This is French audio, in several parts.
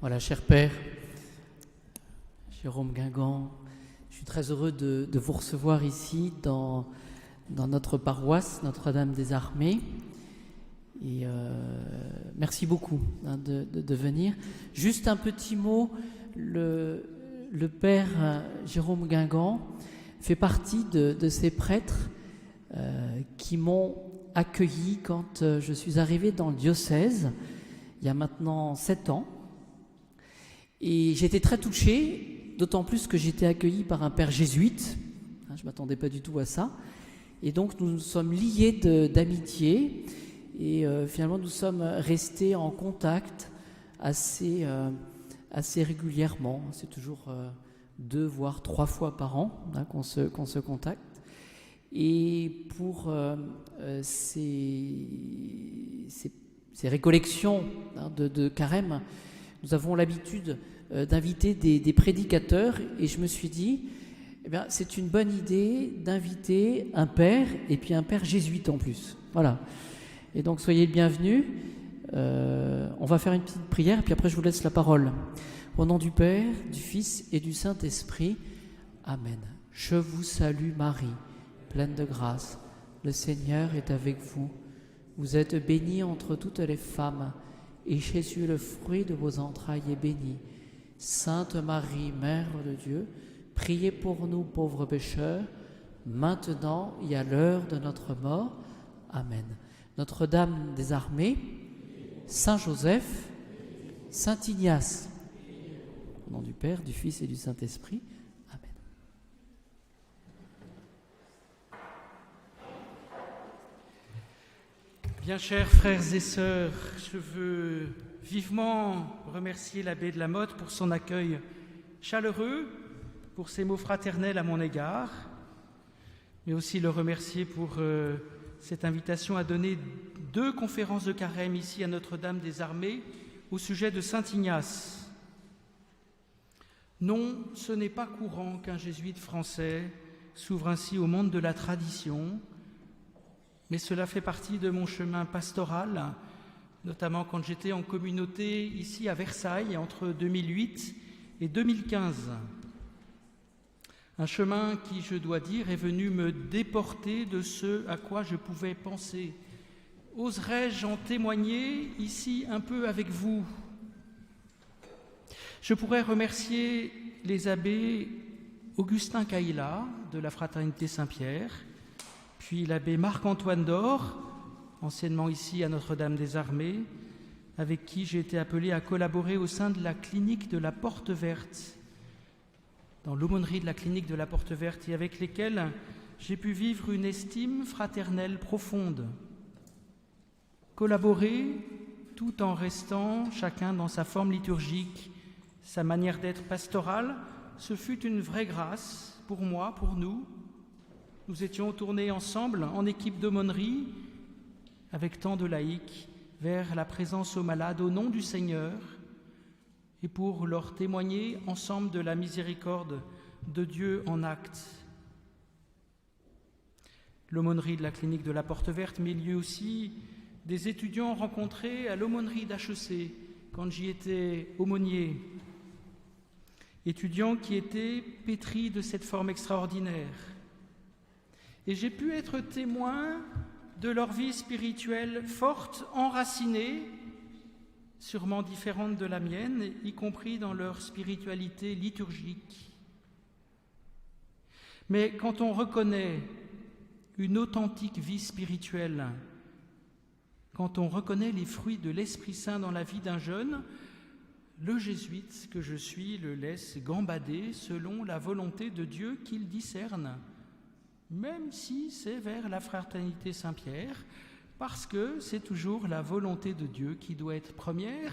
Voilà, cher Père, Jérôme Guingamp, je suis très heureux de vous recevoir ici dans notre paroisse Notre-Dame des Armées. Et merci beaucoup de venir. Juste un petit mot, le Père Jérôme Guingamp fait partie de ces prêtres qui m'ont accueilli quand je suis arrivé dans le diocèse, il y a maintenant 7 ans. Et j'étais très touché, d'autant plus que j'étais accueilli par un père jésuite. Je ne m'attendais pas du tout à ça. Et donc nous nous sommes liés d'amitié et finalement nous sommes restés en contact assez régulièrement. C'est toujours 2 voire 3 fois par an qu'on se contacte. Et pour ces récollections de carême, nous avons l'habitude d'inviter des prédicateurs et je me suis dit, eh bien, c'est une bonne idée d'inviter un père et puis un père jésuite en plus. Voilà. Et donc soyez le bienvenu. On va faire une petite prière et puis après je vous laisse la parole. Au nom du Père, du Fils et du Saint-Esprit. Amen. Je vous salue Marie, pleine de grâce. Le Seigneur est avec vous. Vous êtes bénie entre toutes les femmes et Jésus, le fruit de vos entrailles, est béni. Sainte Marie, Mère de Dieu, priez pour nous pauvres pécheurs, maintenant et à l'heure de notre mort. Amen. Notre-Dame des Armées, Saint Joseph, Saint Ignace, au nom du Père, du Fils et du Saint-Esprit. Amen. Bien chers frères et sœurs, je veux vivement remercier l'abbé de la Motte pour son accueil chaleureux, pour ses mots fraternels à mon égard, mais aussi le remercier pour cette invitation à donner 2 conférences de carême ici à Notre-Dame des Armées au sujet de Saint Ignace. Non, ce n'est pas courant qu'un jésuite français s'ouvre ainsi au monde de la tradition, mais cela fait partie de mon chemin pastoral, notamment quand j'étais en communauté ici à Versailles entre 2008 et 2015. Un chemin qui, je dois dire, est venu me déporter de ce à quoi je pouvais penser. Oserais-je en témoigner ici un peu avec vous ? Je pourrais remercier les abbés Augustin Caïla de la Fraternité Saint-Pierre, puis l'abbé Marc-Antoine Dor, anciennement ici à Notre-Dame des Armées, avec qui j'ai été appelé à collaborer au sein de la clinique de la Porte Verte, dans l'aumônerie de la clinique de la Porte Verte, et avec lesquels j'ai pu vivre une estime fraternelle profonde. Collaborer tout en restant chacun dans sa forme liturgique, sa manière d'être pastorale, ce fut une vraie grâce pour moi, pour nous. Nous étions tournés ensemble en équipe d'aumônerie, avec tant de laïcs, vers la présence aux malades au nom du Seigneur, et pour leur témoigner ensemble de la miséricorde de Dieu en acte. L'aumônerie de la clinique de la Porte Verte, mais il y a aussi des étudiants rencontrés à l'aumônerie d'HEC, quand j'y étais aumônier. Étudiants qui étaient pétris de cette forme extraordinaire. Et j'ai pu être témoin de leur vie spirituelle forte, enracinée, sûrement différente de la mienne, y compris dans leur spiritualité liturgique. Mais quand on reconnaît une authentique vie spirituelle, quand on reconnaît les fruits de l'Esprit Saint dans la vie d'un jeune, le jésuite que je suis le laisse gambader selon la volonté de Dieu qu'il discerne, même si c'est vers la Fraternité Saint-Pierre, parce que c'est toujours la volonté de Dieu qui doit être première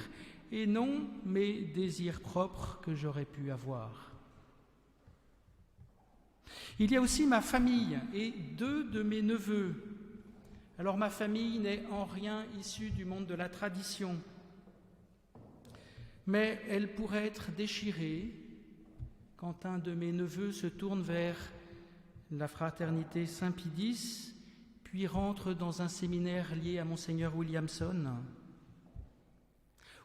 et non mes désirs propres que j'aurais pu avoir. Il y a aussi ma famille et 2 de mes neveux. Alors ma famille n'est en rien issue du monde de la tradition, mais elle pourrait être déchirée quand un de mes neveux se tourne vers la Fraternité Saint-Pie-X, puis rentre dans un séminaire lié à Monseigneur Williamson,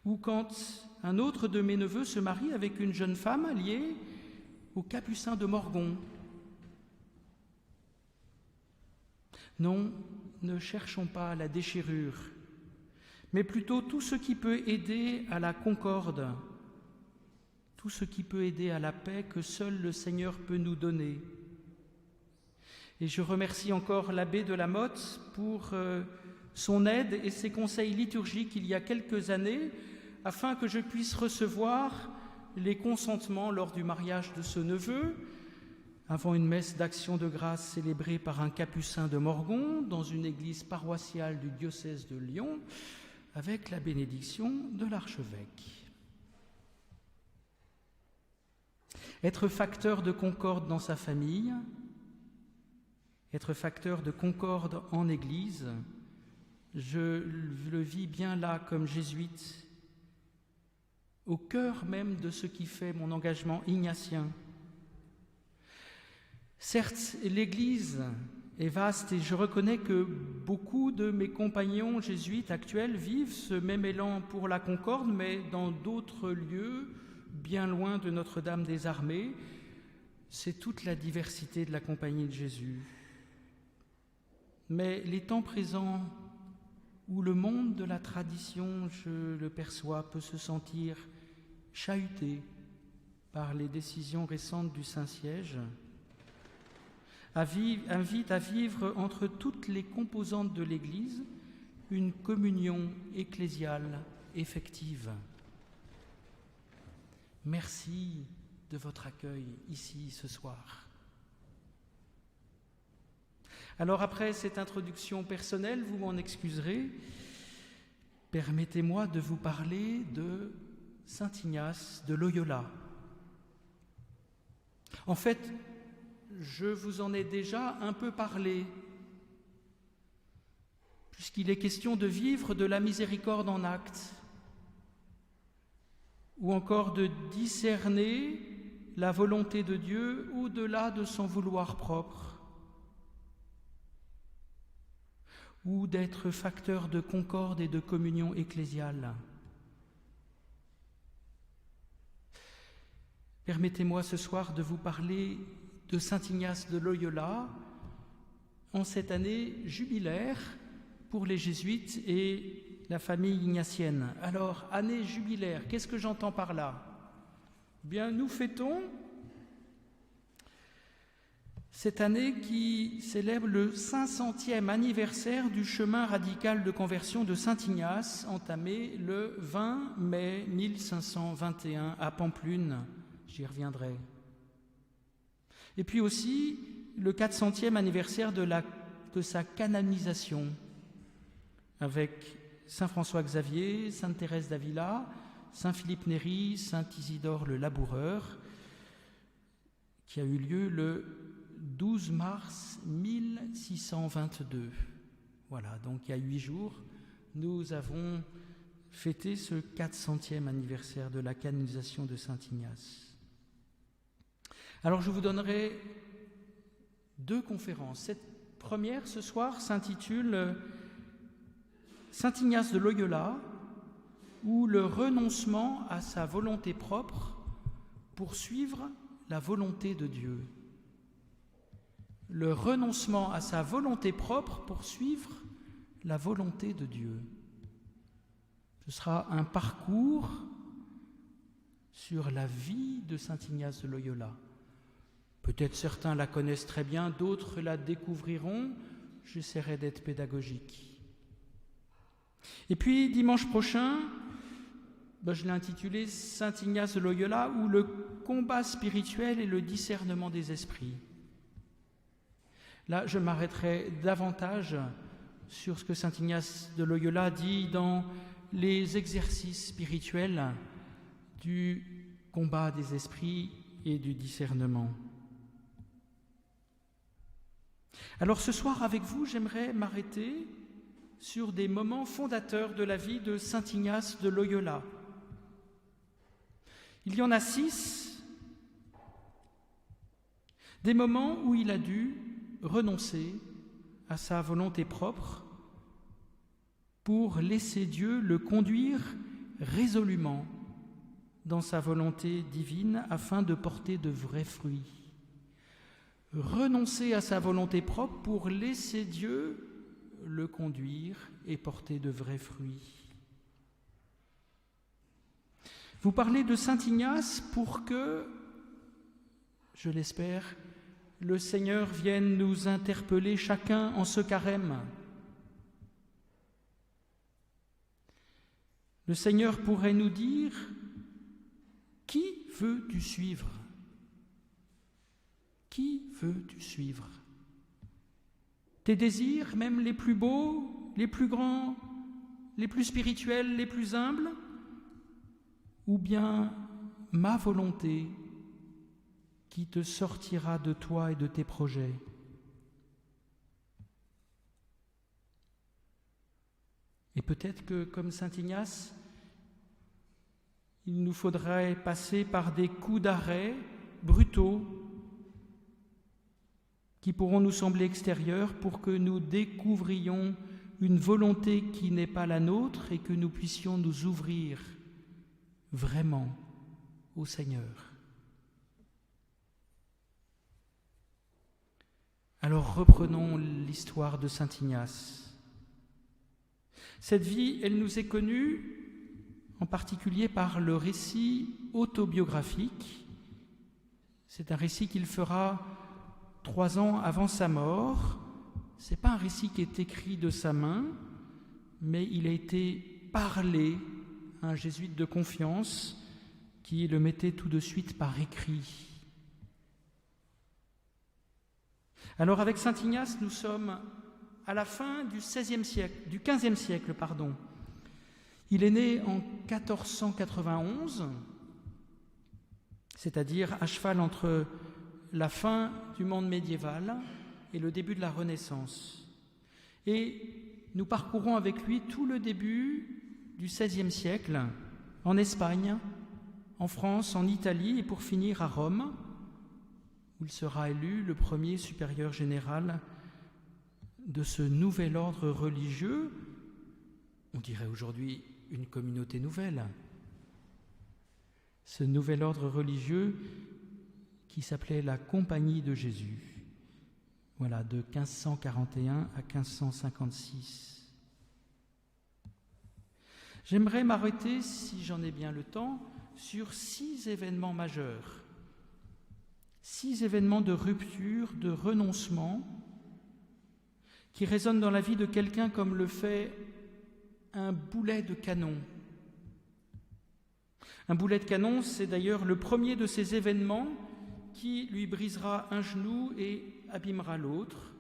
ou quand un autre de mes neveux se marie avec une jeune femme liée aux Capucins de Morgon. Non, ne cherchons pas la déchirure, mais plutôt tout ce qui peut aider à la concorde, tout ce qui peut aider à la paix que seul le Seigneur peut nous donner. Et je remercie encore l'abbé de la Motte pour son aide et ses conseils liturgiques il y a quelques années, afin que je puisse recevoir les consentements lors du mariage de ce neveu, avant une messe d'action de grâce célébrée par un capucin de Morgon dans une église paroissiale du diocèse de Lyon, avec la bénédiction de l'archevêque. Être facteur de concorde dans sa famille, être facteur de concorde en Église, je le vis bien là comme jésuite, au cœur même de ce qui fait mon engagement ignatien. Certes, l'Église est vaste et je reconnais que beaucoup de mes compagnons jésuites actuels vivent ce même élan pour la concorde, mais dans d'autres lieux, bien loin de Notre-Dame des Armées. C'est toute la diversité de la Compagnie de Jésus. Mais les temps présents où le monde de la tradition, je le perçois, peut se sentir chahuté par les décisions récentes du Saint-Siège, invite à vivre entre toutes les composantes de l'Église une communion ecclésiale effective. Merci de votre accueil ici ce soir. Alors après cette introduction personnelle, vous m'en excuserez, permettez-moi de vous parler de Saint Ignace de Loyola. En fait, je vous en ai déjà un peu parlé, puisqu'il est question de vivre de la miséricorde en actes, ou encore de discerner la volonté de Dieu au-delà de son vouloir propre, ou d'être facteur de concorde et de communion ecclésiale. Permettez-moi ce soir de vous parler de Saint Ignace de Loyola en cette année jubilaire pour les jésuites et la famille ignatienne. Alors, année jubilaire, qu'est-ce que j'entends par là ? Bien, nous fêtons cette année qui célèbre le 500e anniversaire du chemin radical de conversion de Saint Ignace, entamé le 20 mai 1521 à Pampelune. J'y reviendrai. Et puis aussi le 400e anniversaire de sa canonisation, avec Saint François Xavier, Sainte Thérèse d'Avila, Saint Philippe Néri, Saint Isidore le Laboureur, qui a eu lieu le 12 mars 1622. Voilà, donc il y a 8 jours, nous avons fêté ce 400e anniversaire de la canonisation de Saint Ignace. Alors je vous donnerai 2 conférences. Cette première, ce soir, s'intitule Saint Ignace de Loyola, ou le renoncement à sa volonté propre pour suivre la volonté de Dieu. Le renoncement à sa volonté propre pour suivre la volonté de Dieu. Ce sera un parcours sur la vie de Saint Ignace de Loyola. Peut-être certains la connaissent très bien, d'autres la découvriront. J'essaierai d'être pédagogique. Et puis, dimanche prochain, je l'ai intitulé Saint Ignace de Loyola, ou le combat spirituel et le discernement des esprits. Là, je m'arrêterai davantage sur ce que Saint Ignace de Loyola dit dans les exercices spirituels du combat des esprits et du discernement. Alors ce soir, avec vous, j'aimerais m'arrêter sur des moments fondateurs de la vie de Saint Ignace de Loyola. Il y en a 6, des moments où il a dû renoncer à sa volonté propre pour laisser Dieu le conduire résolument dans sa volonté divine afin de porter de vrais fruits. Renoncer à sa volonté propre pour laisser Dieu le conduire et porter de vrais fruits. Vous parlez de Saint Ignace pour que, je l'espère, le Seigneur vienne nous interpeller chacun en ce carême. Le Seigneur pourrait nous dire « Qui veux-tu suivre ? Qui veux-tu suivre ? Tes désirs, même les plus beaux, les plus grands, les plus spirituels, les plus humbles ? Ou bien ma volonté qui te sortira de toi et de tes projets ? Et peut-être que, comme Saint Ignace, il nous faudrait passer par des coups d'arrêt brutaux qui pourront nous sembler extérieurs pour que nous découvrions une volonté qui n'est pas la nôtre et que nous puissions nous ouvrir vraiment au Seigneur. Alors reprenons l'histoire de Saint Ignace. Cette vie, elle nous est connue en particulier par le récit autobiographique. C'est un récit qu'il fera 3 ans avant sa mort. Ce n'est pas un récit qui est écrit de sa main, mais il a été parlé à un jésuite de confiance qui le mettait tout de suite par écrit. Alors avec Saint Ignace, nous sommes à la fin du XVe siècle, du XVe siècle, pardon. Il est né en 1491, c'est-à-dire à cheval entre la fin du monde médiéval et le début de la Renaissance. Et nous parcourons avec lui tout le début du XVIe siècle, en Espagne, en France, en Italie et pour finir à Rome, où il sera élu le premier supérieur général de ce nouvel ordre religieux, on dirait aujourd'hui une communauté nouvelle. Ce nouvel ordre religieux qui s'appelait la Compagnie de Jésus, voilà, de 1541 à 1556. J'aimerais m'arrêter, si j'en ai bien le temps, sur 6 événements majeurs, 6 événements de rupture, de renoncement, qui résonnent dans la vie de quelqu'un comme le fait un boulet de canon. Un boulet de canon, c'est d'ailleurs le premier de ces événements qui lui brisera un genou et abîmera l'autre,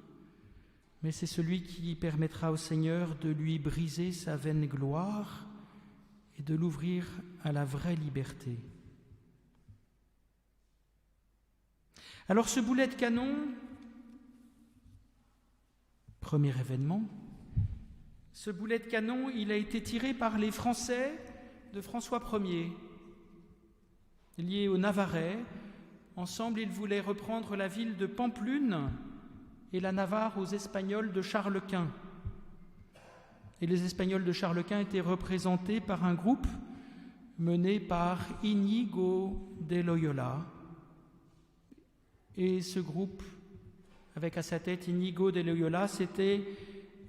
mais c'est celui qui permettra au Seigneur de lui briser sa vaine gloire et de l'ouvrir à la vraie liberté. Alors ce boulet de canon, premier événement, ce boulet de canon, il a été tiré par les Français de François Ier, liés aux Navarrais. Ensemble, ils voulaient reprendre la ville de Pampelune et la Navarre aux Espagnols de Charles Quint. Et les Espagnols de Charles Quint étaient représentés par un groupe mené par Íñigo de Loyola. Et ce groupe, avec à sa tête Íñigo de Loyola, s'était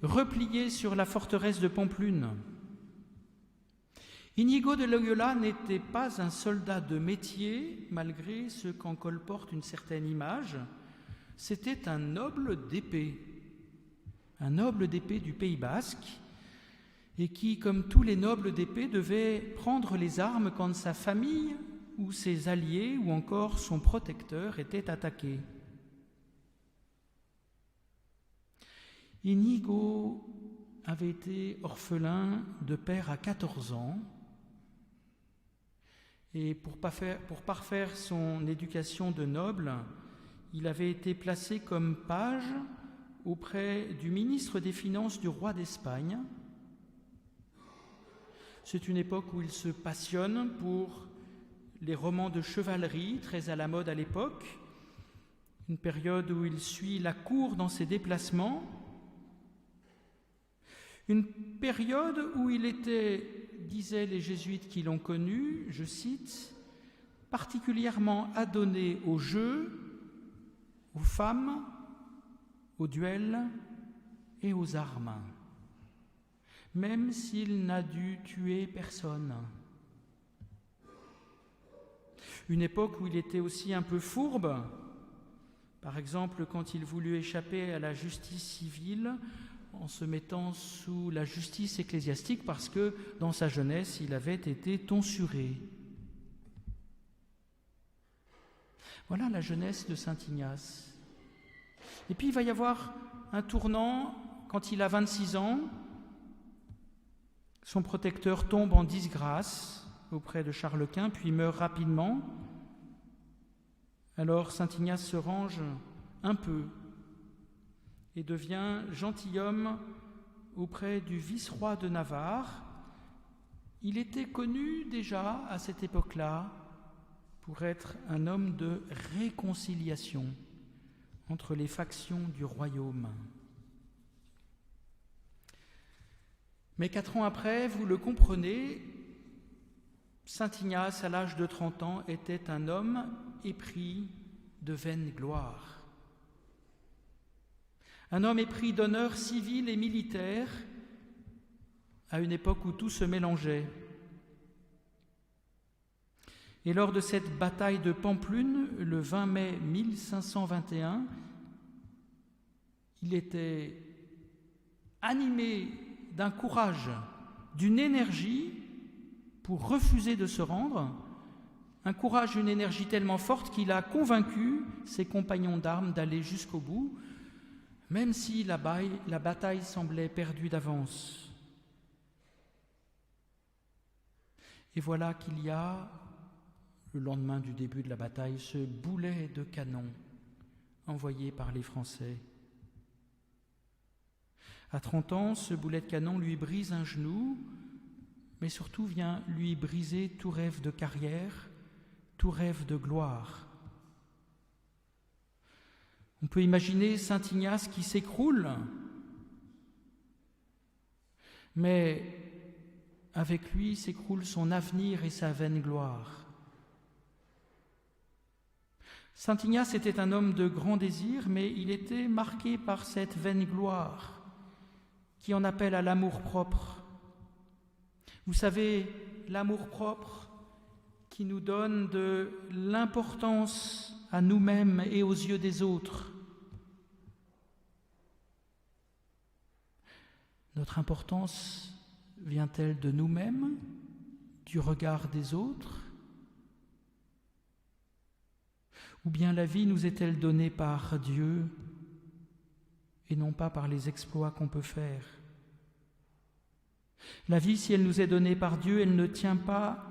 replié sur la forteresse de Pampelune. Íñigo de Loyola n'était pas un soldat de métier, malgré ce qu'en colporte une certaine image. C'était un noble d'épée du Pays basque, et qui, comme tous les nobles d'épée, devait prendre les armes quand sa famille ou ses alliés ou encore son protecteur étaient attaqués. Íñigo avait été orphelin de père à 14 ans, et pour parfaire son éducation de noble, il avait été placé comme page auprès du ministre des Finances du roi d'Espagne. C'est une époque où il se passionne pour les romans de chevalerie, très à la mode à l'époque, une période où il suit la cour dans ses déplacements, une période où il était disaient les jésuites qui l'ont connu, je cite, « particulièrement adonné aux jeux, aux femmes, aux duels et aux armes, même s'il n'a dû tuer personne. » Une époque où il était aussi un peu fourbe, par exemple quand il voulut échapper à la justice civile en se mettant sous la justice ecclésiastique parce que dans sa jeunesse il avait été tonsuré. Voilà la jeunesse de saint Ignace. Et puis il va y avoir un tournant quand il a 26 ans. Son protecteur tombe en disgrâce auprès de Charles Quint, puis meurt rapidement. Alors saint Ignace se range un peu et devient gentilhomme auprès du vice-roi de Navarre. Il était connu déjà à cette époque-là pour être un homme de réconciliation entre les factions du royaume. Mais 4 ans après, vous le comprenez, saint Ignace, à l'âge de 30 ans, était un homme épris de vaine gloire. Un homme épris d'honneur civil et militaire à une époque où tout se mélangeait. Et lors de cette bataille de Pampelune, le 20 mai 1521, il était animé d'un courage, d'une énergie pour refuser de se rendre, un courage, une énergie tellement forte qu'il a convaincu ses compagnons d'armes d'aller jusqu'au bout, même si la bataille semblait perdue d'avance. Et voilà qu'il y a, le lendemain du début de la bataille, ce boulet de canon envoyé par les Français. À 30 ans, ce boulet de canon lui brise un genou, mais surtout vient lui briser tout rêve de carrière, tout rêve de gloire. On peut imaginer saint Ignace qui s'écroule, mais avec lui s'écroule son avenir et sa vaine gloire. Saint Ignace était un homme de grand désir, mais il était marqué par cette vaine gloire qui en appelle à l'amour-propre. Vous savez, l'amour-propre qui nous donne de l'importance à nous-mêmes et aux yeux des autres. Notre importance vient-elle de nous-mêmes, du regard des autres? Ou bien la vie nous est-elle donnée par Dieu et non pas par les exploits qu'on peut faire? La vie, si elle nous est donnée par Dieu, elle ne tient pas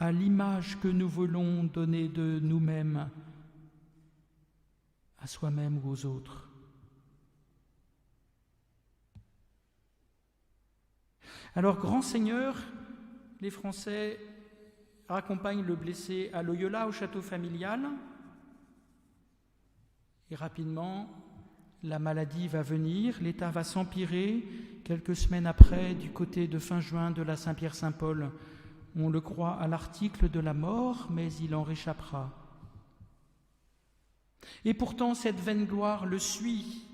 à l'image que nous voulons donner de nous-mêmes, à soi-même ou aux autres. Alors, grand Seigneur, les Français raccompagnent le blessé à Loyola, au château familial, et rapidement, la maladie va venir, l'état va s'empirer. Quelques semaines après, du côté de fin juin de la Saint-Pierre-Saint-Paul, on le croit à l'article de la mort, mais il en réchappera. Et pourtant, cette vaine gloire le suit.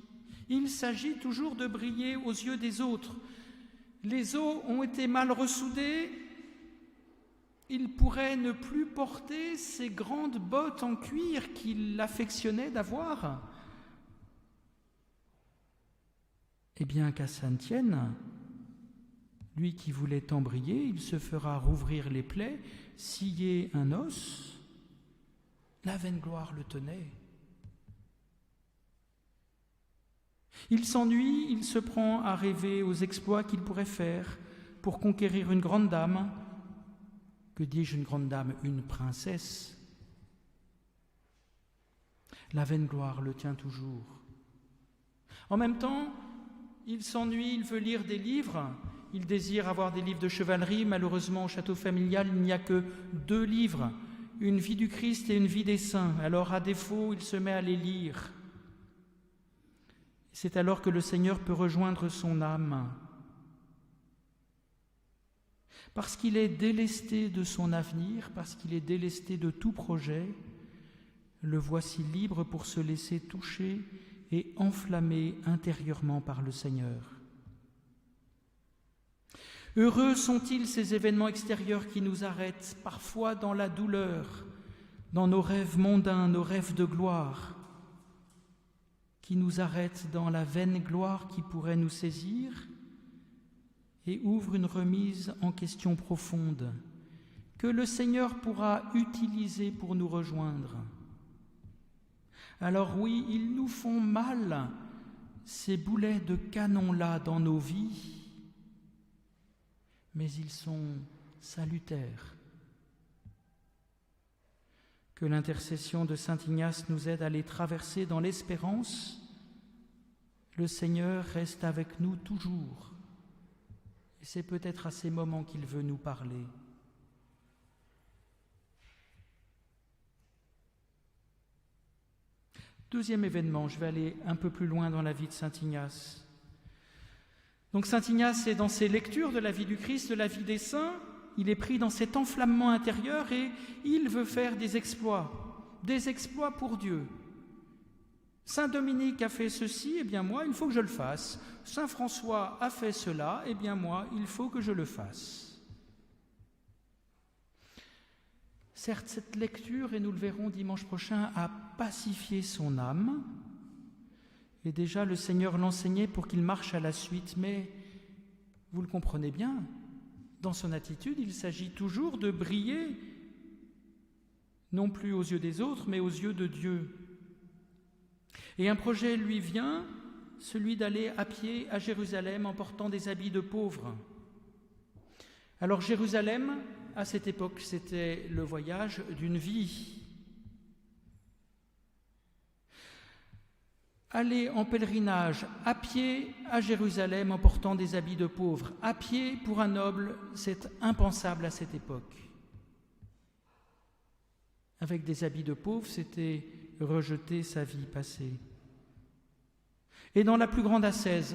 Il s'agit toujours de briller aux yeux des autres. Les os ont été mal ressoudés. Il pourrait ne plus porter ces grandes bottes en cuir qu'il affectionnait d'avoir. Eh bien, qu'à Saint-Étienne, lui qui voulait tant briller, il se fera rouvrir les plaies, scier un os. La vaine gloire le tenait. Il s'ennuie, il se prend à rêver aux exploits qu'il pourrait faire pour conquérir une grande dame. Que dis-je, une grande dame? Une princesse. La vaine gloire le tient toujours. En même temps, il s'ennuie, il veut lire des livres, il désire avoir des livres de chevalerie. Malheureusement, au château familial, il n'y a que 2 livres, une vie du Christ et une vie des saints. Alors, à défaut, il se met à les lire. C'est alors que le Seigneur peut rejoindre son âme. Parce qu'il est délesté de son avenir, parce qu'il est délesté de tout projet, le voici libre pour se laisser toucher et enflammer intérieurement par le Seigneur. Heureux sont-ils ces événements extérieurs qui nous arrêtent, parfois dans la douleur, dans nos rêves mondains, nos rêves de gloire, qui nous arrêtent dans la vaine gloire qui pourrait nous saisir et ouvrent une remise en question profonde que le Seigneur pourra utiliser pour nous rejoindre. Alors oui, ils nous font mal, ces boulets de canon-là dans nos vies, mais ils sont salutaires. Que l'intercession de saint Ignace nous aide à les traverser dans l'espérance. Le Seigneur reste avec nous toujours. Et c'est peut-être à ces moments qu'il veut nous parler. Deuxième événement, je vais aller un peu plus loin dans la vie de saint Ignace. Donc saint Ignace est dans ses lectures de la vie du Christ, de la vie des saints, il est pris dans cet enflammement intérieur et il veut faire des exploits pour Dieu. Saint Dominique a fait ceci, eh bien moi, il faut que je le fasse. Saint François a fait cela, eh bien moi, il faut que je le fasse. Certes, cette lecture, et nous le verrons dimanche prochain, a pacifié son âme. Et déjà, le Seigneur l'enseignait pour qu'il marche à la suite. Mais, vous le comprenez bien, dans son attitude, il s'agit toujours de briller, non plus aux yeux des autres, mais aux yeux de Dieu. Et un projet lui vient, celui d'aller à pied à Jérusalem en portant des habits de pauvres. Alors Jérusalem, à cette époque, c'était le voyage d'une vie. Aller en pèlerinage à pied à Jérusalem en portant des habits de pauvres, à pied pour un noble, c'est impensable à cette époque. Avec des habits de pauvres, c'était rejeter sa vie passée. Et dans la plus grande ascèse,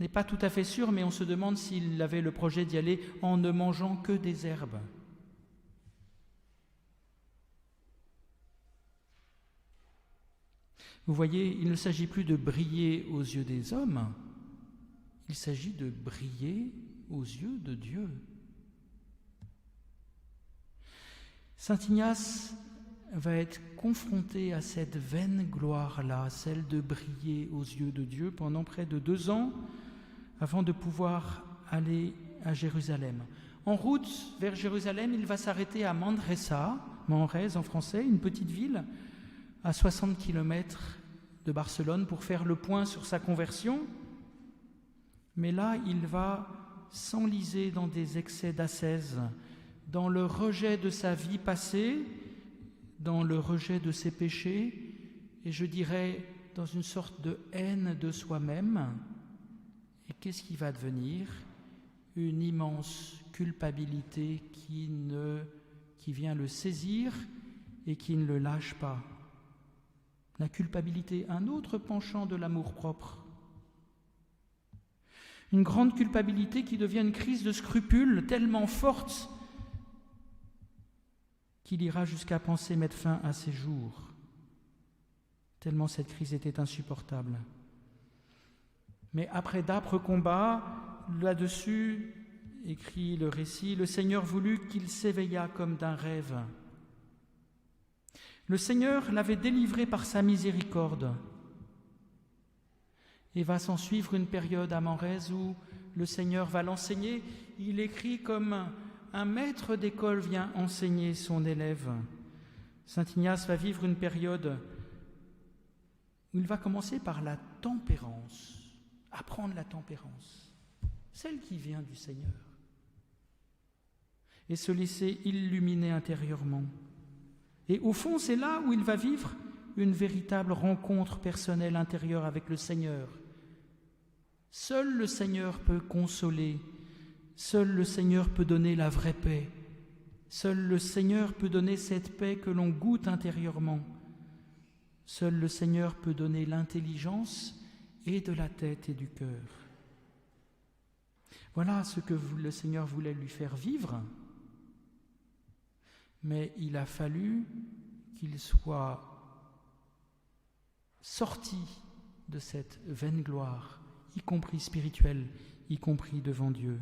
n'est pas tout à fait sûr, mais on se demande s'il avait le projet d'y aller en ne mangeant que des herbes. Vous voyez, il ne s'agit plus de briller aux yeux des hommes, il s'agit de briller aux yeux de Dieu. Saint Ignace va être confronté à cette vaine gloire-là, celle de briller aux yeux de Dieu pendant près de 2 ans avant de pouvoir aller à Jérusalem. En route vers Jérusalem, il va s'arrêter à Manresa, Manresa en français, une petite ville à 60 km de Barcelone pour faire le point sur sa conversion. Mais là, il va s'enliser dans des excès d'ascèse, dans le rejet de sa vie passée, dans le rejet de ses péchés, et je dirais dans une sorte de haine de soi-même. Et qu'est-ce qui va devenir ? Une immense culpabilité qui vient le saisir et qui ne le lâche pas. La culpabilité, un autre penchant de l'amour-propre. Une grande culpabilité qui devient une crise de scrupules tellement forte qu'il ira jusqu'à penser mettre fin à ses jours, tellement cette crise était insupportable. Mais après d'âpres combats, là-dessus, écrit le récit, le Seigneur voulut qu'il s'éveillât comme d'un rêve. Le Seigneur l'avait délivré par sa miséricorde. Et va s'en suivre une période à Manresa où le Seigneur va l'enseigner. Il écrit comme un maître d'école vient enseigner son élève. Saint Ignace va vivre une période où il va commencer par la tempérance, apprendre la tempérance, celle qui vient du Seigneur, et se laisser illuminer intérieurement. Et au fond, c'est là où il va vivre une véritable rencontre personnelle intérieure avec le Seigneur. Seul le Seigneur peut consoler, seul le Seigneur peut donner la vraie paix, seul le Seigneur peut donner cette paix que l'on goûte intérieurement, seul le Seigneur peut donner l'intelligence et de la tête et du cœur. Voilà ce que le Seigneur voulait lui faire vivre, mais il a fallu qu'il soit sorti de cette vaine gloire, y compris spirituelle, y compris devant Dieu.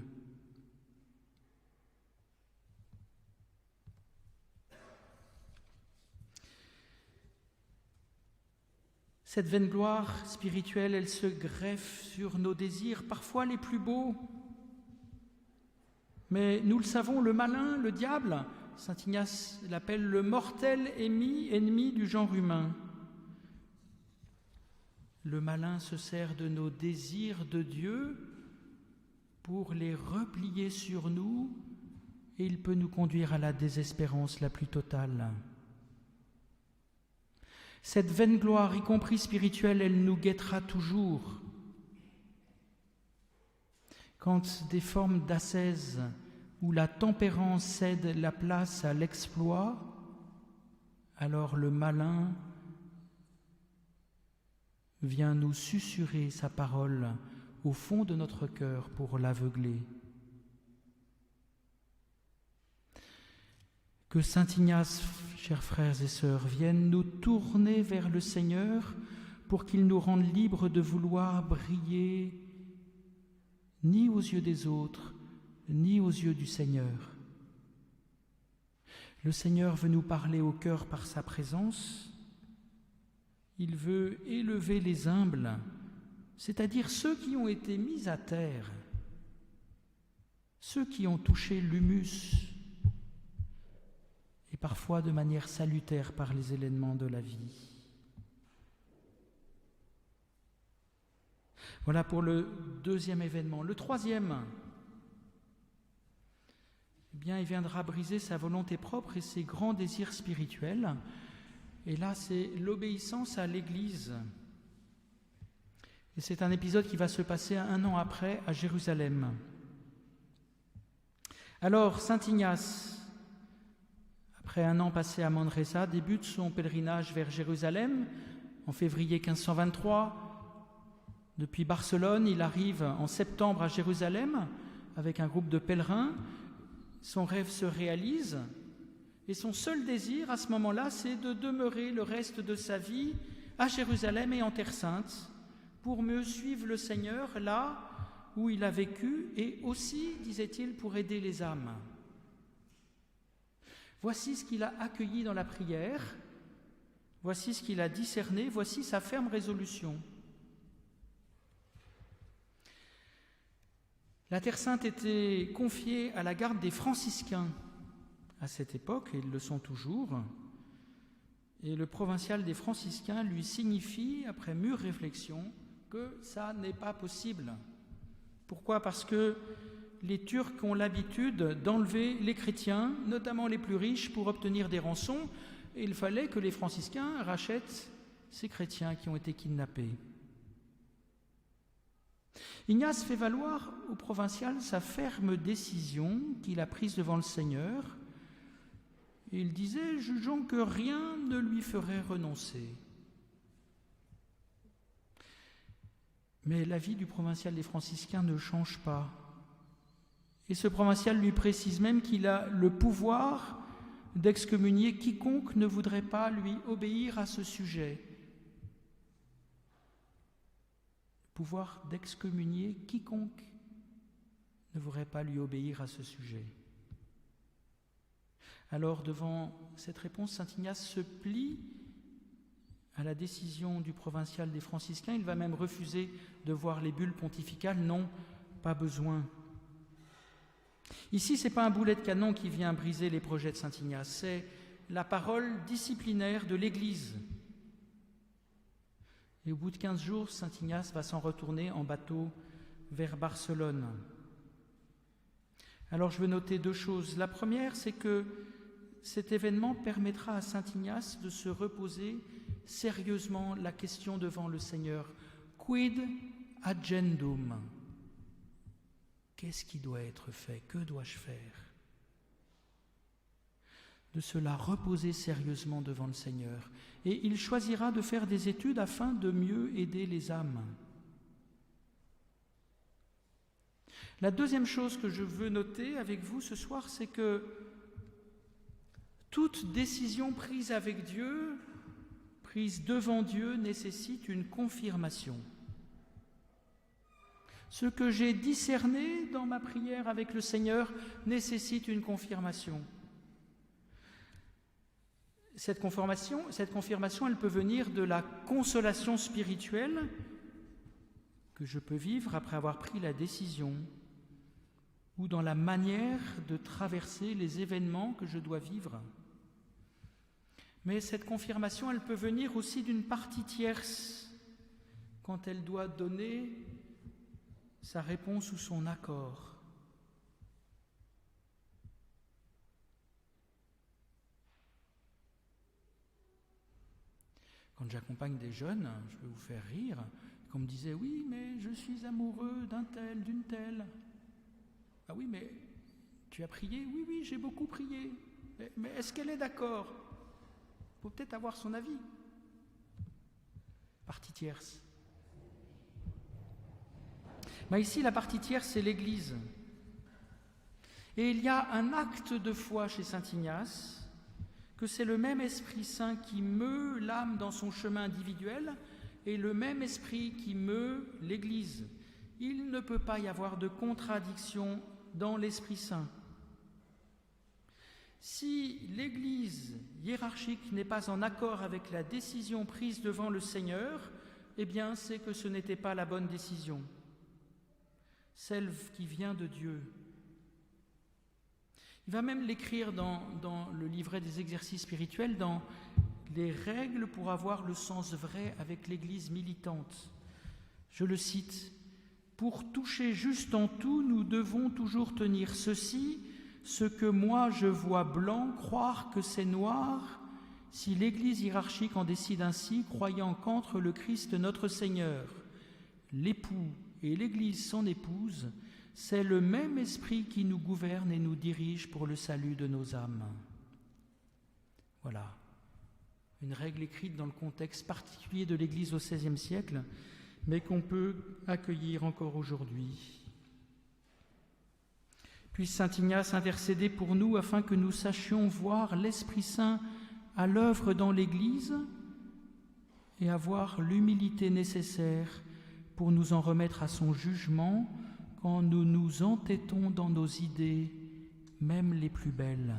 Cette vaine gloire spirituelle, elle se greffe sur nos désirs, parfois les plus beaux. Mais nous le savons, le malin, le diable, saint Ignace l'appelle le mortel ennemi du genre humain. Le malin se sert de nos désirs de Dieu pour les replier sur nous, et il peut nous conduire à la désespérance la plus totale. Cette vaine gloire, y compris spirituelle, elle nous guettera toujours. Quand des formes d'ascèse où la tempérance cède la place à l'exploit, alors le malin vient nous susurrer sa parole au fond de notre cœur pour l'aveugler. Que saint Ignace, chers frères et sœurs, vienne nous tourner vers le Seigneur pour qu'il nous rende libres de vouloir briller ni aux yeux des autres, ni aux yeux du Seigneur. Le Seigneur veut nous parler au cœur par sa présence. Il veut élever les humbles, c'est-à-dire ceux qui ont été mis à terre, ceux qui ont touché l'humus, et parfois de manière salutaire par les éléments de la vie. Voilà pour le deuxième événement. Le troisième, eh bien, il viendra briser sa volonté propre et ses grands désirs spirituels. Et là, c'est l'obéissance à l'Église. Et c'est un épisode qui va se passer 1 an après à Jérusalem. Alors, saint Ignace, après 1 an passé à Manresa, débute son pèlerinage vers Jérusalem en février 1523. Depuis Barcelone, il arrive en septembre à Jérusalem avec un groupe de pèlerins. Son rêve se réalise et son seul désir à ce moment-là, c'est de demeurer le reste de sa vie à Jérusalem et en Terre Sainte pour mieux suivre le Seigneur là où il a vécu et aussi, disait-il, pour aider les âmes. Voici ce qu'il a accueilli dans la prière, voici ce qu'il a discerné, voici sa ferme résolution. La Terre Sainte était confiée à la garde des franciscains à cette époque, et ils le sont toujours. Et le provincial des franciscains lui signifie, après mûre réflexion, que ça n'est pas possible. Pourquoi ? Parce que les Turcs ont l'habitude d'enlever les chrétiens, notamment les plus riches, pour obtenir des rançons, et il fallait que les franciscains rachètent ces chrétiens qui ont été kidnappés. Ignace fait valoir au provincial sa ferme décision qu'il a prise devant le Seigneur. Et il disait, jugeant que rien ne lui ferait renoncer. Mais la vie du provincial des franciscains ne change pas. Et ce provincial lui précise même qu'il a le pouvoir d'excommunier quiconque ne voudrait pas lui obéir à ce sujet. Pouvoir d'excommunier quiconque ne voudrait pas lui obéir à ce sujet. Alors, devant cette réponse, saint Ignace se plie à la décision du provincial des franciscains. Il va même refuser de voir les bulles pontificales. Non, pas besoin. Ici, ce n'est pas un boulet de canon qui vient briser les projets de saint Ignace, c'est la parole disciplinaire de l'Église. Et au bout de 15 jours, saint Ignace va s'en retourner en bateau vers Barcelone. Alors je veux noter 2 choses. La première, c'est que cet événement permettra à saint Ignace de se reposer sérieusement la question devant le Seigneur. Quid agendum ? Qu'est-ce qui doit être fait ? Que dois-je faire ? De se la reposer sérieusement devant le Seigneur. Et il choisira de faire des études afin de mieux aider les âmes. La deuxième chose que je veux noter avec vous ce soir, c'est que toute décision prise avec Dieu, prise devant Dieu, nécessite une confirmation. Ce que j'ai discerné dans ma prière avec le Seigneur nécessite une confirmation. Cette confirmation, elle peut venir de la consolation spirituelle que je peux vivre après avoir pris la décision, ou dans la manière de traverser les événements que je dois vivre. Mais cette confirmation, elle peut venir aussi d'une partie tierce, quand elle doit donner sa réponse ou son accord. Quand j'accompagne des jeunes, je vais vous faire rire, qu'on me disait « Oui, mais je suis amoureux d'un tel, d'une telle. » Ah oui, mais tu as prié ? Oui, oui, j'ai beaucoup prié. Mais est-ce qu'elle est d'accord ? Il faut peut-être avoir son avis. Partie tierce. Mais ici, la partie tierce, c'est l'Église. Et il y a un acte de foi chez saint Ignace, que c'est le même Esprit Saint qui meut l'âme dans son chemin individuel et le même Esprit qui meut l'Église. Il ne peut pas y avoir de contradiction dans l'Esprit Saint. Si l'Église hiérarchique n'est pas en accord avec la décision prise devant le Seigneur, eh bien, c'est que ce n'était pas la bonne décision, celle qui vient de Dieu. Il va même l'écrire dans le livret des exercices spirituels, dans les règles pour avoir le sens vrai avec l'Église militante. Je le cite, « Pour toucher juste en tout, nous devons toujours tenir ceci, ce que moi je vois blanc, croire que c'est noir, si l'Église hiérarchique en décide ainsi, croyant qu'entre le Christ notre Seigneur, l'époux et l'Église son épouse, c'est le même esprit qui nous gouverne et nous dirige pour le salut de nos âmes. » Voilà, une règle écrite dans le contexte particulier de l'Église au XVIe siècle, mais qu'on peut accueillir encore aujourd'hui. Puisse saint Ignace intercéder pour nous afin que nous sachions voir l'Esprit Saint à l'œuvre dans l'Église et avoir l'humilité nécessaire pour nous en remettre à son jugement quand nous nous entêtons dans nos idées, même les plus belles.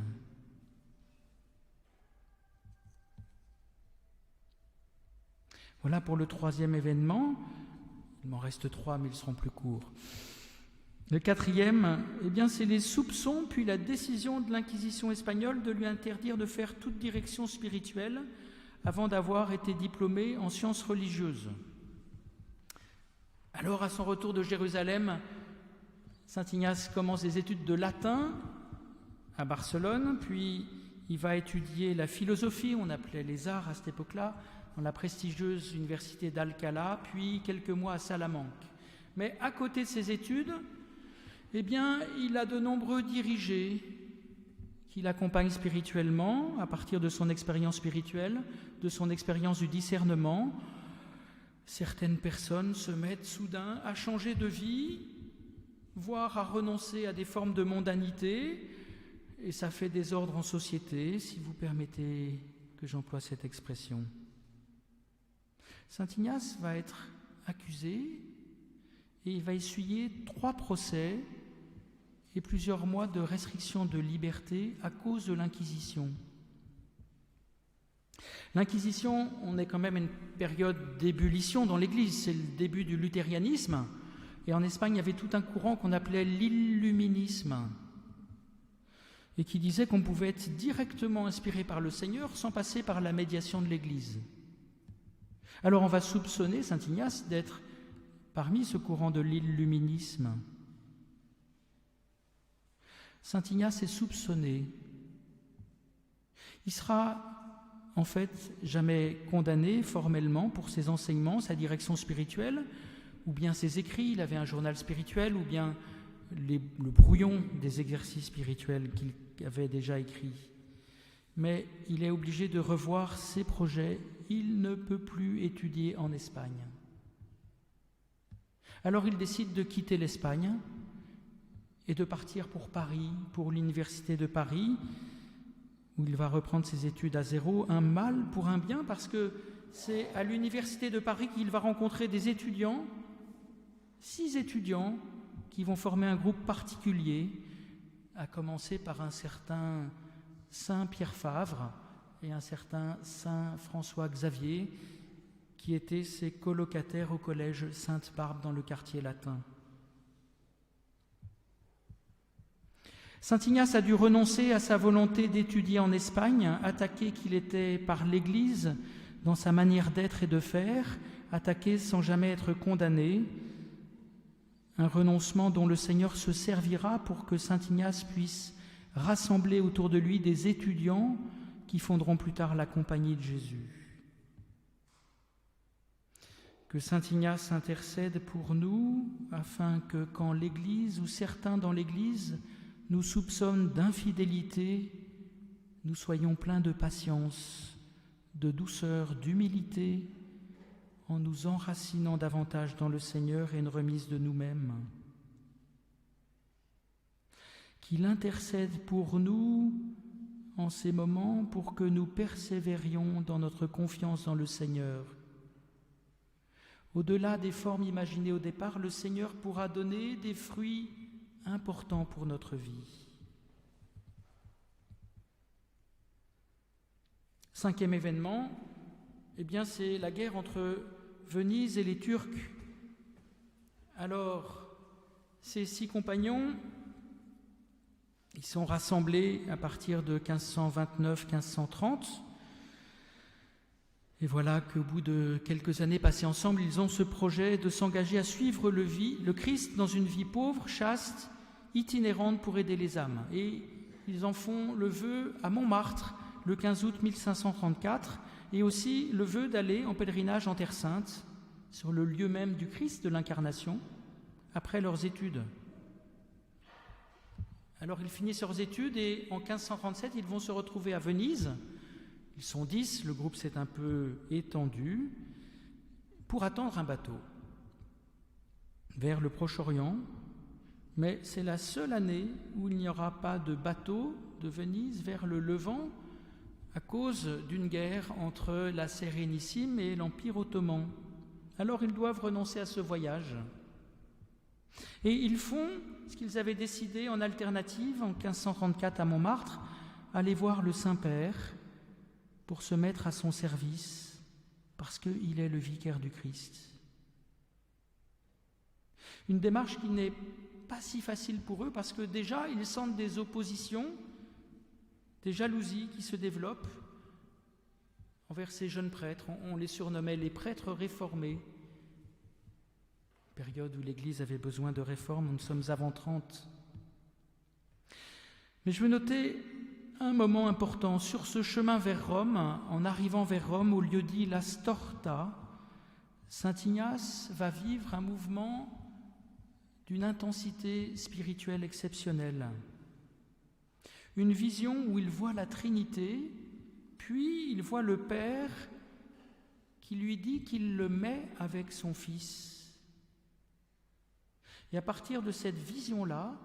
Voilà pour le troisième événement. Il m'en reste 3, mais ils seront plus courts. Le quatrième, eh bien, c'est les soupçons puis la décision de l'Inquisition espagnole de lui interdire de faire toute direction spirituelle avant d'avoir été diplômé en sciences religieuses. Alors, à son retour de Jérusalem, saint Ignace commence des études de latin à Barcelone, puis il va étudier la philosophie, on appelait les arts à cette époque-là, dans la prestigieuse université d'Alcalá, puis quelques mois à Salamanque. Mais à côté de ses études, eh bien, il a de nombreux dirigés qui l'accompagnent spirituellement, à partir de son expérience spirituelle, de son expérience du discernement. Certaines personnes se mettent soudain à changer de vie, voire à renoncer à des formes de mondanité, et ça fait désordre en société, si vous permettez que j'emploie cette expression. Saint Ignace va être accusé et il va essuyer 3 procès et plusieurs mois de restriction de liberté à cause de l'Inquisition. L'Inquisition, on est quand même à une période d'ébullition dans l'Église, c'est le début du luthérianisme, et en Espagne, il y avait tout un courant qu'on appelait l'illuminisme, et qui disait qu'on pouvait être directement inspiré par le Seigneur sans passer par la médiation de l'Église. Alors on va soupçonner saint Ignace d'être parmi ce courant de l'illuminisme. Saint Ignace est soupçonné. Il sera en fait jamais condamné formellement pour ses enseignements, sa direction spirituelle, ou bien ses écrits, il avait un journal spirituel, ou bien le brouillon des exercices spirituels qu'il avait déjà écrits. Mais il est obligé de revoir ses projets, il ne peut plus étudier en Espagne. Alors il décide de quitter l'Espagne et de partir pour Paris, pour l'université de Paris, où il va reprendre ses études à zéro. Un mal pour un bien, parce que c'est à l'université de Paris qu'il va rencontrer des étudiants, 6 étudiants, qui vont former un groupe particulier, à commencer par un certain Saint Pierre Favre et un certain Saint François Xavier, qui étaient ses colocataires au collège Sainte-Barbe dans le quartier latin. Saint Ignace a dû renoncer à sa volonté d'étudier en Espagne, attaqué qu'il était par l'Église dans sa manière d'être et de faire, attaqué sans jamais être condamné, un renoncement dont le Seigneur se servira pour que Saint Ignace puisse rassembler autour de lui des étudiants qui fonderont plus tard la Compagnie de Jésus. Que Saint Ignace intercède pour nous, afin que quand l'Église ou certains dans l'Église nous soupçonnent d'infidélité, nous soyons pleins de patience, de douceur, d'humilité, en nous enracinant davantage dans le Seigneur et une remise de nous-mêmes. Qu'il intercède pour nous en ces moments pour que nous persévérions dans notre confiance dans le Seigneur. Au-delà des formes imaginées au départ, le Seigneur pourra donner des fruits importants pour notre vie. 5e événement, c'est la guerre entre Venise et les Turcs. Alors, ces 6 compagnons, ils sont rassemblés à partir de 1529-1530. Et voilà qu'au bout de quelques années passées ensemble, ils ont ce projet de s'engager à suivre le Christ dans une vie pauvre, chaste, itinérante pour aider les âmes. Et ils en font le vœu à Montmartre le 15 août 1534, et aussi le vœu d'aller en pèlerinage en Terre Sainte, sur le lieu même du Christ de l'Incarnation, après leurs études. Alors ils finissent leurs études et en 1537, ils vont se retrouver à Venise. Ils sont 10, le groupe s'est un peu étendu, pour attendre un bateau vers le Proche-Orient. Mais c'est la seule année où il n'y aura pas de bateau de Venise vers le Levant à cause d'une guerre entre la Sérénissime et l'Empire ottoman. Alors ils doivent renoncer à ce voyage. Et ils font ce qu'ils avaient décidé en alternative en 1534 à Montmartre, aller voir le Saint-Père pour se mettre à son service, parce qu'il est le vicaire du Christ. Une démarche qui n'est pas si facile pour eux, parce que déjà, ils sentent des oppositions, des jalousies qui se développent envers ces jeunes prêtres. On les surnommait les prêtres réformés. Période où l'Église avait besoin de réforme, nous sommes avant 30. Mais je veux noter un moment important. Sur ce chemin vers Rome, en arrivant vers Rome, au lieu dit La Storta, Saint Ignace va vivre un mouvement d'une intensité spirituelle exceptionnelle. Une vision où il voit la Trinité, puis il voit le Père qui lui dit qu'il le met avec son Fils. Et à partir de cette vision-là,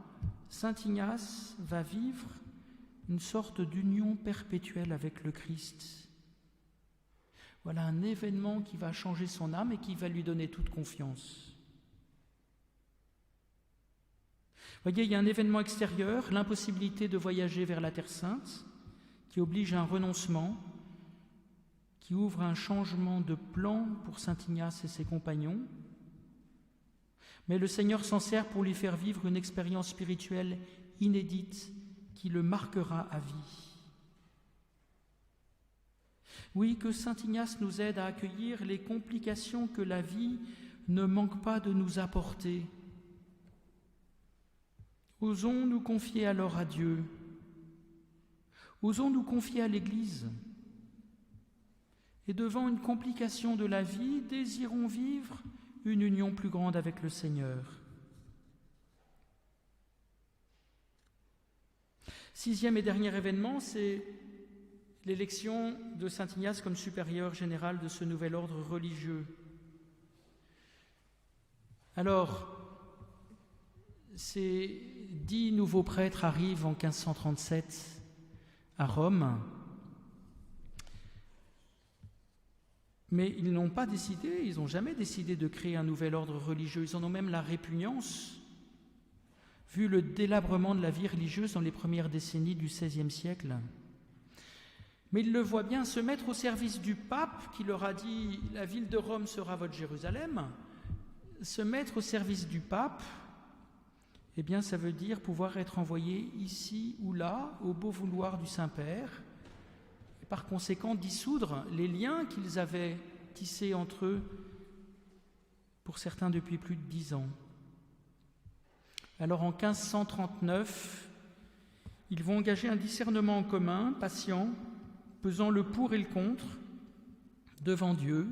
Saint Ignace va vivre une sorte d'union perpétuelle avec le Christ. Voilà un événement qui va changer son âme et qui va lui donner toute confiance. Voyez, il y a un événement extérieur, l'impossibilité de voyager vers la Terre Sainte, qui oblige à un renoncement, qui ouvre un changement de plan pour Saint Ignace et ses compagnons. Mais le Seigneur s'en sert pour lui faire vivre une expérience spirituelle inédite qui le marquera à vie. Oui, que Saint Ignace nous aide à accueillir les complications que la vie ne manque pas de nous apporter. Osons nous confier alors à Dieu. Osons nous confier à l'Église. Et devant une complication de la vie, désirons vivre une union plus grande avec le Seigneur. 6e et dernier événement, c'est l'élection de Saint Ignace comme supérieur général de ce nouvel ordre religieux. Alors, Ces 10 nouveaux prêtres arrivent en 1537 à Rome, mais ils n'ont pas décidé, ils n'ont jamais décidé de créer un nouvel ordre religieux. Ils en ont même la répugnance, vu le délabrement de la vie religieuse dans les premières décennies du XVIe siècle. Mais ils le voient bien se mettre au service du pape qui leur a dit « la ville de Rome sera votre Jérusalem », se mettre au service du pape, eh bien ça veut dire pouvoir être envoyé ici ou là au beau vouloir du Saint-Père, et par conséquent dissoudre les liens qu'ils avaient tissés entre eux, pour certains depuis plus de 10 ans. Alors en 1539, ils vont engager un discernement en commun, patient, pesant le pour et le contre, devant Dieu,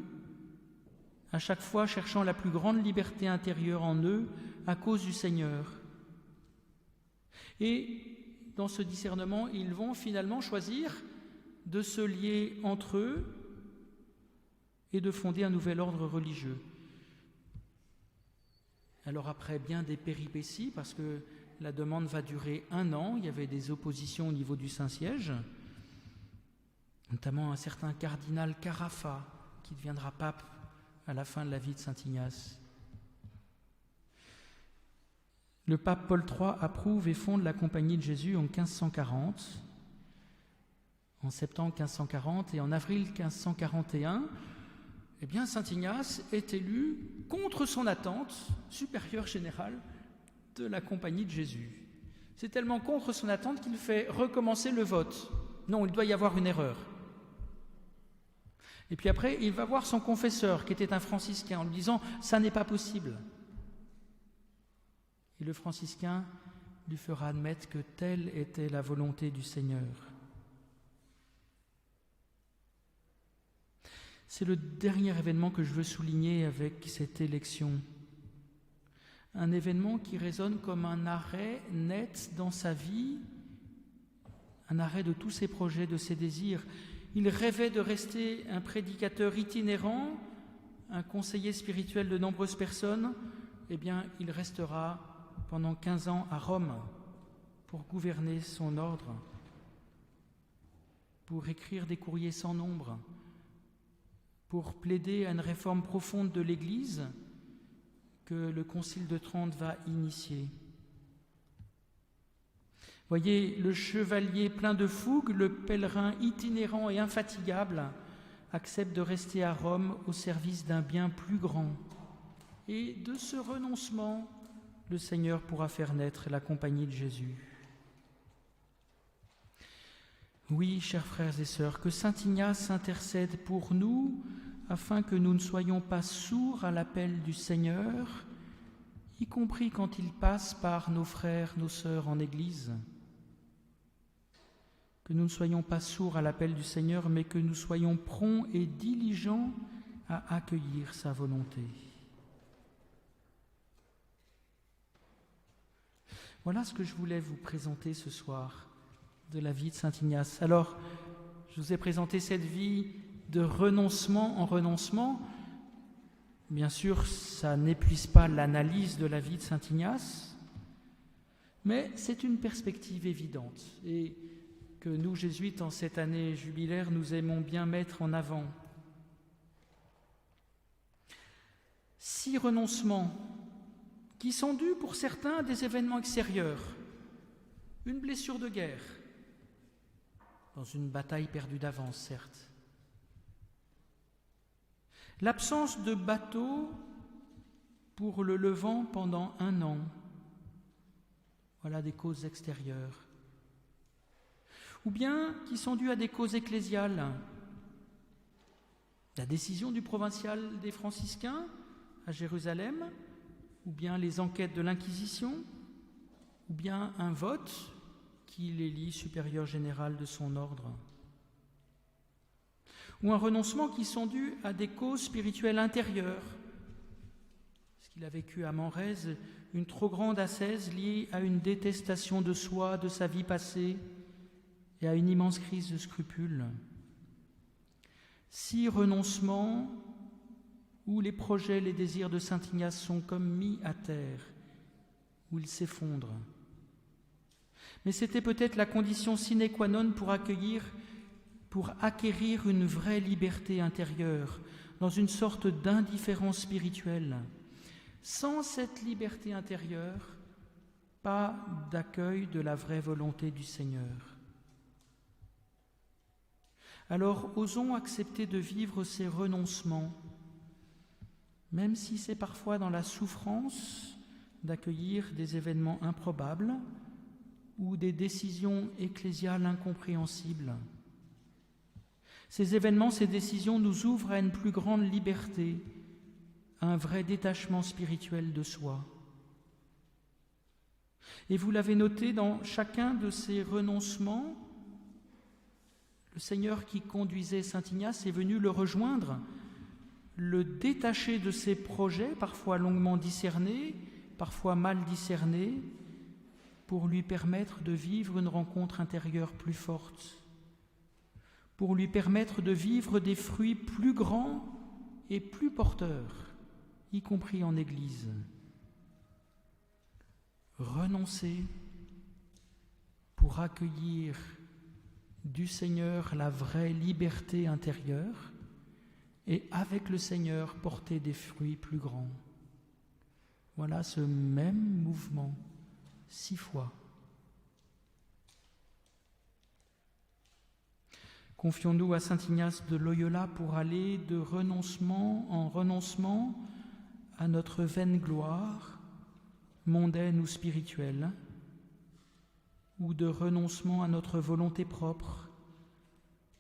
à chaque fois cherchant la plus grande liberté intérieure en eux à cause du Seigneur. Et dans ce discernement, ils vont finalement choisir de se lier entre eux et de fonder un nouvel ordre religieux. Alors après bien des péripéties, parce que la demande va durer 1 an, il y avait des oppositions au niveau du Saint-Siège, notamment un certain cardinal Carafa, qui deviendra pape à la fin de la vie de saint Ignace. Le pape Paul III approuve et fonde la Compagnie de Jésus en 1540. En septembre 1540 et en avril 1541, eh bien, saint Ignace est élu contre son attente supérieur général de la Compagnie de Jésus. C'est tellement contre son attente qu'il fait recommencer le vote. Non, il doit y avoir une erreur. Et puis après, il va voir son confesseur, qui était un franciscain, en lui disant « ça n'est pas possible ». Et le franciscain lui fera admettre que telle était la volonté du Seigneur. C'est le dernier événement que je veux souligner avec cette élection. Un événement qui résonne comme un arrêt net dans sa vie, un arrêt de tous ses projets, de ses désirs. Il rêvait de rester un prédicateur itinérant, un conseiller spirituel de nombreuses personnes. Eh bien, il restera pendant 15 ans à Rome pour gouverner son ordre, pour écrire des courriers sans nombre, pour plaider à une réforme profonde de l'Église que le Concile de Trente va initier. Voyez, le chevalier plein de fougue, le pèlerin itinérant et infatigable, accepte de rester à Rome au service d'un bien plus grand. Et de ce renoncement, le Seigneur pourra faire naître la Compagnie de Jésus. Oui, chers frères et sœurs, que saint Ignace intercède pour nous, afin que nous ne soyons pas sourds à l'appel du Seigneur, y compris quand il passe par nos frères, nos sœurs en Église. Que nous ne soyons pas sourds à l'appel du Seigneur, mais que nous soyons prompts et diligents à accueillir sa volonté. Voilà ce que je voulais vous présenter ce soir de la vie de saint Ignace. Alors, je vous ai présenté cette vie de renoncement en renoncement. Bien sûr, ça n'épuise pas l'analyse de la vie de saint Ignace, mais c'est une perspective évidente et que nous, jésuites, en cette année jubilaire, nous aimons bien mettre en avant. 6 renoncements qui sont dus pour certains à des événements extérieurs. Une blessure de guerre, dans une bataille perdue d'avance, certes. L'absence de bateau pour le Levant pendant 1 an. Voilà des causes extérieures. Ou bien qui sont dues à des causes ecclésiales. La décision du provincial des franciscains à Jérusalem, ou bien les enquêtes de l'Inquisition, ou bien un vote qu'il élit supérieur général de son ordre. Ou un renoncement qui sont dus à des causes spirituelles intérieures. Parce qu'il a vécu à Menrez une trop grande ascèse liée à une détestation de soi, de sa vie passée, et à une immense crise de scrupules. 6 renoncements où les projets, les désirs de saint Ignace sont comme mis à terre où il s'effondre. Mais c'était peut-être la condition sine qua non pour acquérir une vraie liberté intérieure, dans une sorte d'indifférence spirituelle. Sans cette liberté intérieure, pas d'accueil de la vraie volonté du Seigneur. Alors osons accepter de vivre ces renoncements, même si c'est parfois dans la souffrance d'accueillir des événements improbables ou des décisions ecclésiales incompréhensibles. Ces événements, ces décisions nous ouvrent à une plus grande liberté, à un vrai détachement spirituel de soi. Et vous l'avez noté, dans chacun de ces renoncements, le Seigneur qui conduisait saint Ignace est venu le rejoindre, le détacher de ses projets, parfois longuement discernés, parfois mal discernés, pour lui permettre de vivre une rencontre intérieure plus forte, pour lui permettre de vivre des fruits plus grands et plus porteurs, y compris en Église. Renoncer pour accueillir du Seigneur la vraie liberté intérieure et avec le Seigneur porter des fruits plus grands. Voilà ce même mouvement 6 fois. Confions-nous à saint Ignace de Loyola pour aller de renoncement en renoncement à notre vaine gloire, mondaine ou spirituelle, ou de renoncement à notre volonté propre,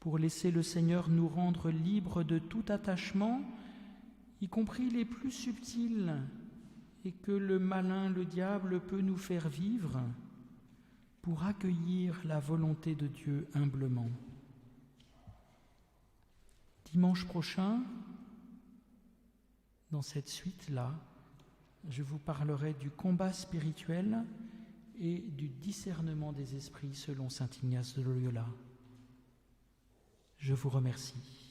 pour laisser le Seigneur nous rendre libres de tout attachement, y compris les plus subtils, et que le malin, le diable, peut nous faire vivre, pour accueillir la volonté de Dieu humblement. Dimanche prochain, dans cette suite-là, je vous parlerai du combat spirituel et du discernement des esprits selon saint Ignace de Loyola. Je vous remercie.